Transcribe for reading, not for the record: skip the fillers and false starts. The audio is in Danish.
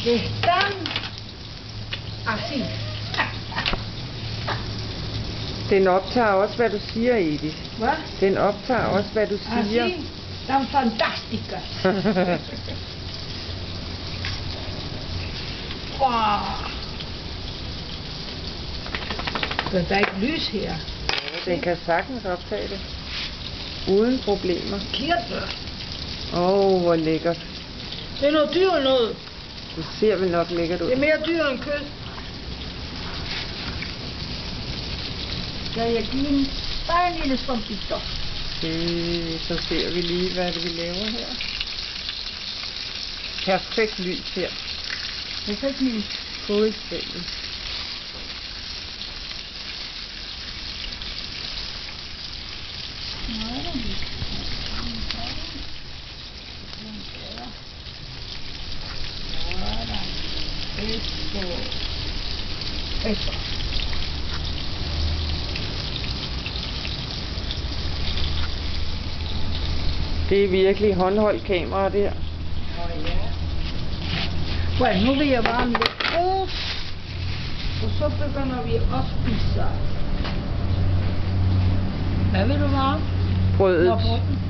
Están así. Den optager også, hvad du siger, Edith. ¿Va? Den optager også, hvad du siger. Así, tan fantásticas. Wow. Der er ikke lys her. Den kan sagtens optage det. Uden problemer. Kirke. Hvor lækkert. Det er noget dyr noget. Det ser vel nok lækkert ud. Det er mere dyr end kød. Skal jeg give en bare en lille strømpister? Så ser vi lige, hvad det vi laver her. Perfekt lys her. Perfekt lys. Fuldstændig. Esto. Det er virkelig håndholdt kamera der. Bueno, nu vil jeg varme lidt ost, og så begynder vi at spise. Hvad vil du varme? Brødet. Nå, brødet.